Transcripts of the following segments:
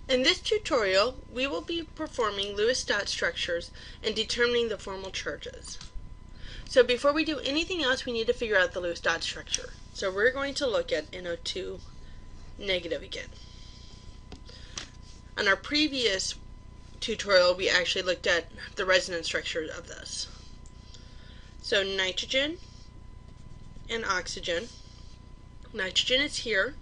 In this tutorial, we will be performing Lewis dot structures and determining the formal charges. So before we do anything else, we need to figure out the Lewis dot structure. So we're going to look at NO2 negative again. On our previous tutorial, we actually looked at the resonance structure of this. So nitrogen and oxygen. Nitrogen is here,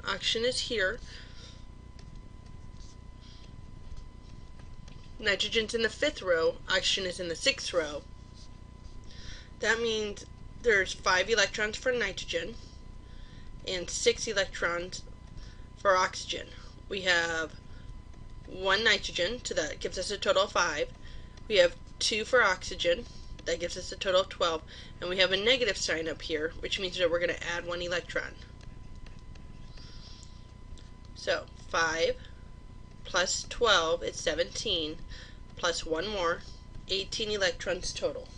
oxygen is here. Nitrogen's in the 5th row, oxygen is in the 6th row. That means there's 5 electrons for nitrogen and 6 electrons for oxygen. We have 1 nitrogen, so that gives us a total of 5. We have 2 for oxygen, that gives us a total of 12. And we have a negative sign up here, which means that we're going to add 1 electron. So 5 plus 12 is 17, plus 1 more, 18 electrons total.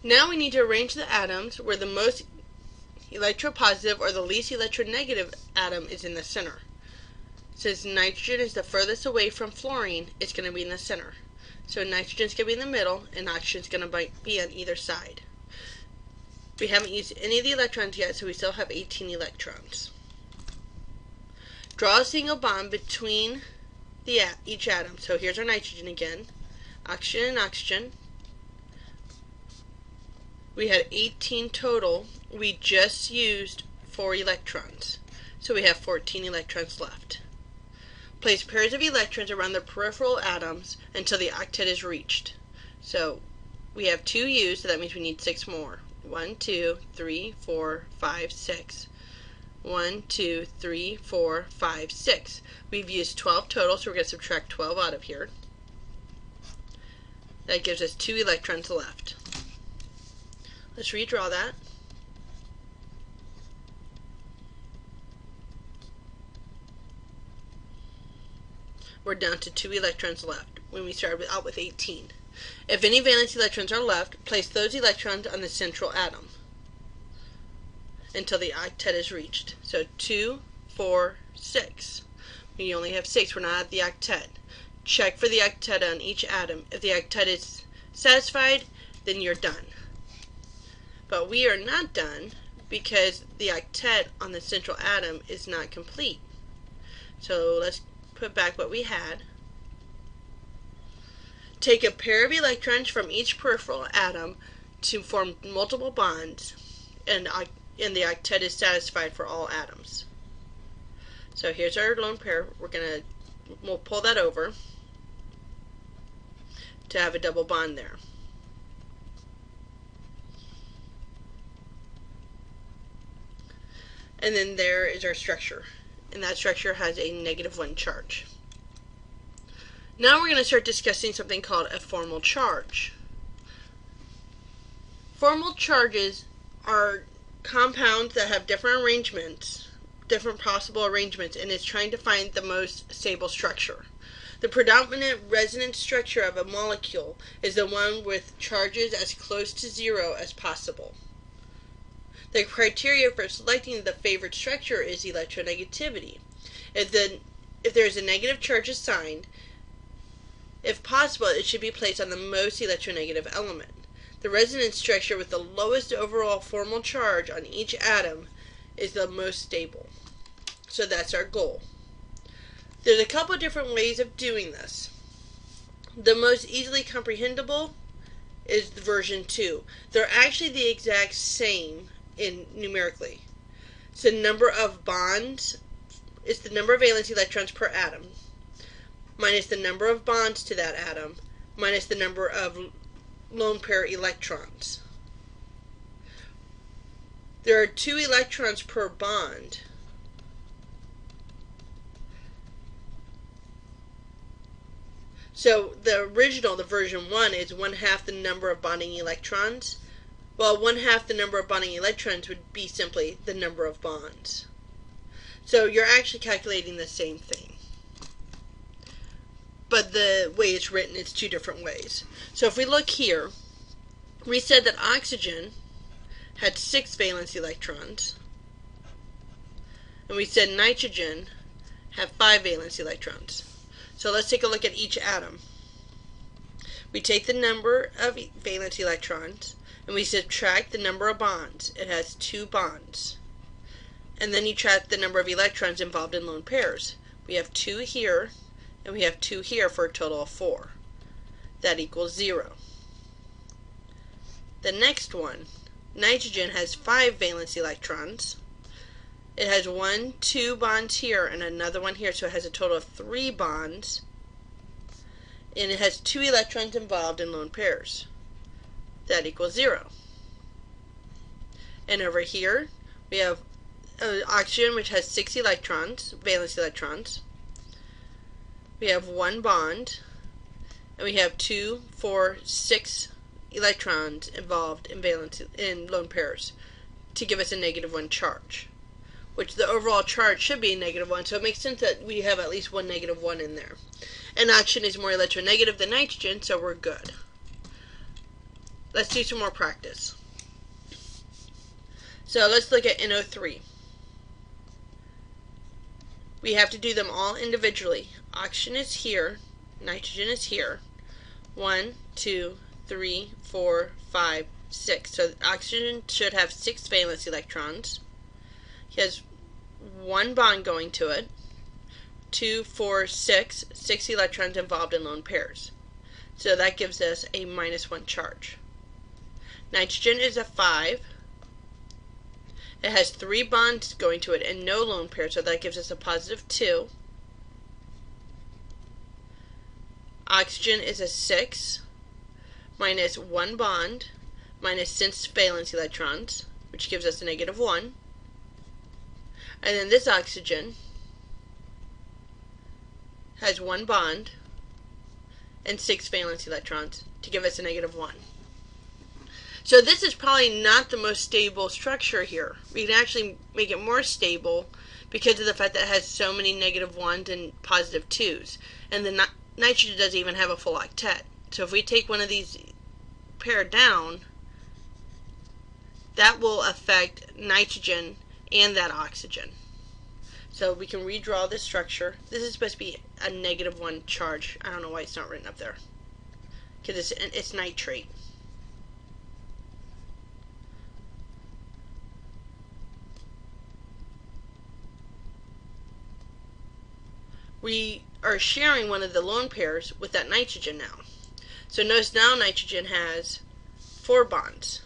Now we need to arrange the atoms where the most electropositive or the least electronegative atom is in the center. Since nitrogen is the furthest away from fluorine, it's going to be in the center. So nitrogen is going to be in the middle, and oxygen is going to be on either side. We haven't used any of the electrons yet, so we still have 18 electrons. Draw a single bond between each atom. So here's our nitrogen again. Oxygen and oxygen. We had 18 total. We just used 4 electrons. So we have 14 electrons left. Place pairs of electrons around the peripheral atoms until the octet is reached. So we have 2 used, so that means we need 6 more. 1, 2, 3, 4, 5, 6. 1, 2, 3, 4, 5, 6. We've used 12 total, so we're going to subtract 12 out of here. That gives us 2 electrons left. Let's redraw that. We're down to 2 electrons left when we started out with 18. If any valence electrons are left, place those electrons on the central atom until the octet is reached. So 2, 4, 6. We only have 6. We're not at the octet. Check for the octet on each atom. If the octet is satisfied, then you're done. But we are not done because the octet on the central atom is not complete. So let's put back what we had. Take a pair of electrons from each peripheral atom to form multiple bonds, and the octet is satisfied for all atoms. So here's our lone pair. We'll pull that over to have a double bond there. And then there is our structure, and that structure has a -1 charge. Now we're going to start discussing something called a formal charge. Formal charges are compounds that have different arrangements, different possible arrangements, and it's trying to find the most stable structure. The predominant resonance structure of a molecule is the one with charges as close to 0 as possible. The criteria for selecting the favored structure is electronegativity. If there is a negative charge assigned, if possible, it should be placed on the most electronegative element. The resonance structure with the lowest overall formal charge on each atom is the most stable. So that's our goal. There's a couple of different ways of doing this. The most easily comprehensible is version 2. They're actually the exact same numerically. So number of bonds is the number of valence electrons per atom, minus the number of bonds to that atom, minus the number of lone pair electrons. There are 2 electrons per bond. So the version 1, is 1/2 the number of bonding electrons, while 1/2 the number of bonding electrons would be simply the number of bonds. So you're actually calculating the same thing. But the way it's written, it's 2 different ways. So if we look here, we said that oxygen had 6 valence electrons, and we said nitrogen have 5 valence electrons. So let's take a look at each atom. We take the number of valence electrons and we subtract the number of bonds. It has 2 bonds. And then you subtract the number of electrons involved in lone pairs. We have 2 here and we have 2 here for a total of 4. That equals 0. The next one, nitrogen has 5 valence electrons. It has 2 bonds here and another one here, so it has a total of 3 bonds. And it has 2 electrons involved in lone pairs. That equals 0. And over here, we have oxygen, which has 6 electrons, valence electrons. We have 1 bond, and we have 2, 4, 6 electrons involved in lone pairs to give us a -1 charge, which the overall charge should be a -1, so it makes sense that we have at least one -1 in there. And oxygen is more electronegative than nitrogen, so we're good. Let's do some more practice. So let's look at NO3. We have to do them all individually. Oxygen is here, nitrogen is here. 1, 2, 3, 4, 5, 6. So oxygen should have 6 valence electrons. He has 1 bond going to it. 2, 4, 6. 6 electrons involved in lone pairs. So that gives us a -1 charge. Nitrogen is a 5. It has 3 bonds going to it and no lone pair, so that gives us a +2. Oxygen is a 6, minus 1 bond, minus 6 valence electrons, which gives us a -1. And then this oxygen has 1 bond and 6 valence electrons to give us a -1. So this is probably not the most stable structure here. We can actually make it more stable because of the fact that it has so many -1s and +2s. And the nitrogen doesn't even have a full octet. So if we take one of these paired down, that will affect nitrogen and that oxygen. So we can redraw this structure. This is supposed to be a -1 charge. I don't know why it's not written up there. Because it's nitrate. We are sharing one of the lone pairs with that nitrogen now. So notice now nitrogen has 4 bonds.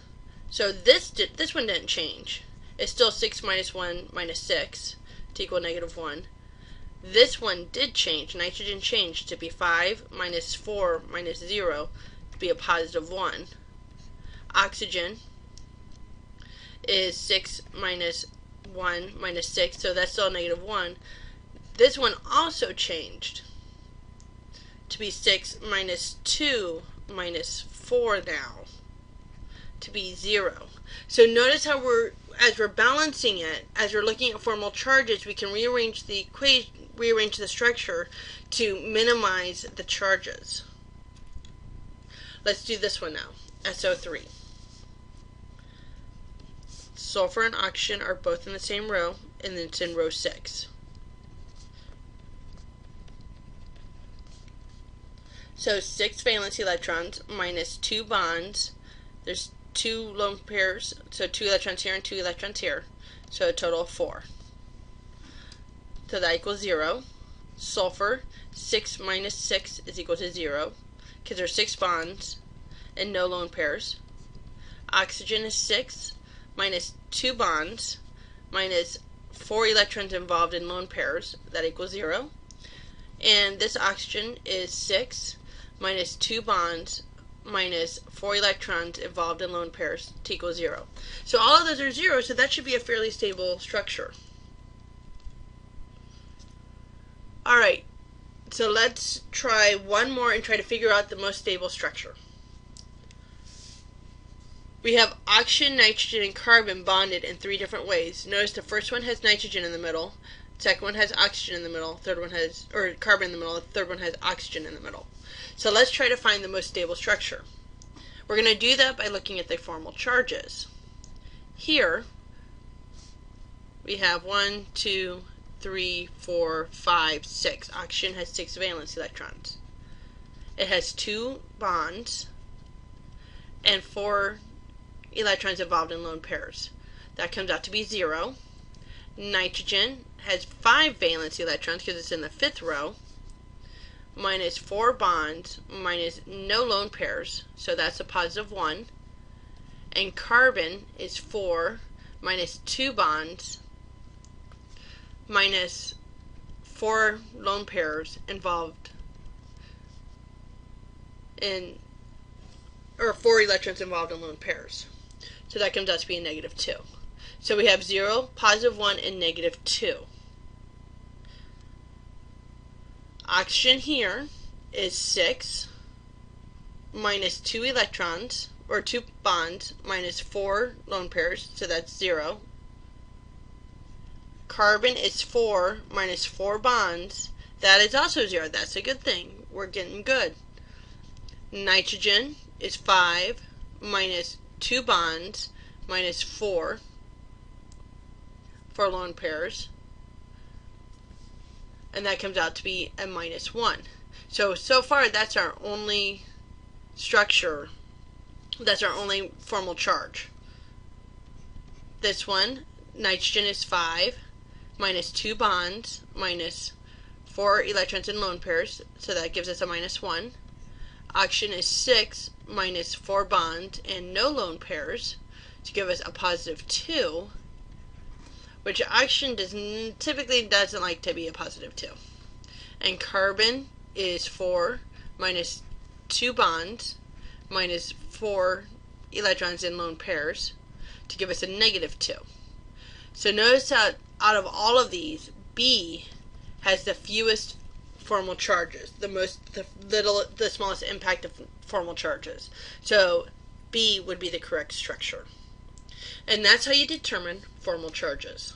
So this one didn't change. It's still 6 minus 1 minus 6 to equal -1. This one did change. Nitrogen changed to be 5 minus 4 minus 0 to be a +1. Oxygen is 6 minus 1 minus 6, so that's still a -1. This one also changed to be 6 minus 2 minus 4 now to be 0. So notice how as we're balancing it, as we're looking at formal charges, we can rearrange the equation, rearrange the structure to minimize the charges. Let's do this one now. SO3. Sulfur and oxygen are both in the same row, and then it's in row 6. So 6 valence electrons minus 2 bonds. There's 2 lone pairs, so 2 electrons here and 2 electrons here. So a total of 4. So that equals 0. Sulfur, 6 minus 6 is equal to 0, because there's 6 bonds and no lone pairs. Oxygen is 6 minus 2 bonds minus 4 electrons involved in lone pairs. That equals 0. And this oxygen is 6 minus 2 bonds minus 4 electrons involved in lone pairs to equal 0. So all of those are 0, so that should be a fairly stable structure. Alright, so let's try one more and try to figure out the most stable structure. We have oxygen, nitrogen, and carbon bonded in 3 different ways. Notice the first one has nitrogen in the middle, second one has oxygen in the middle, third one has, or carbon in the middle, the third one has oxygen in the middle. So let's try to find the most stable structure. We're going to do that by looking at the formal charges. Here, we have 1, 2, 3, 4, 5, 6. Oxygen has 6 valence electrons. It has 2 bonds and 4 electrons involved in lone pairs. That comes out to be 0. Nitrogen has 5 valence electrons because it's in the 5th row, minus 4 bonds, minus no lone pairs, so that's a positive 1. And carbon is 4 minus 2 bonds, minus 4 lone pairs involved in, or 4 electrons involved in lone pairs. So that comes out to be a negative 2. So we have 0, positive 1, and negative 2. Oxygen here is 6 minus 2 electrons, or 2 bonds, minus 4 lone pairs, so that's 0. Carbon is 4 minus 4 bonds, that is also 0. That's a good thing. We're getting good. Nitrogen is 5 minus 2 bonds, minus 4 for lone pairs, and that comes out to be a minus 1. So far that's our only structure, that's our only formal charge. This one, nitrogen is 5 minus 2 bonds, minus 4 electrons in lone pairs, so that gives us a minus 1. Oxygen is 6 minus 4 bonds and no lone pairs, to give us a positive 2, which oxygen typically doesn't like to be a positive 2. And carbon is 4 minus 2 bonds, minus 4 electrons in lone pairs, to give us a negative 2. So notice that out of all of these, B has the fewest formal charges, the smallest impact of formal charges. So B would be the correct structure. And that's how you determine formal charges.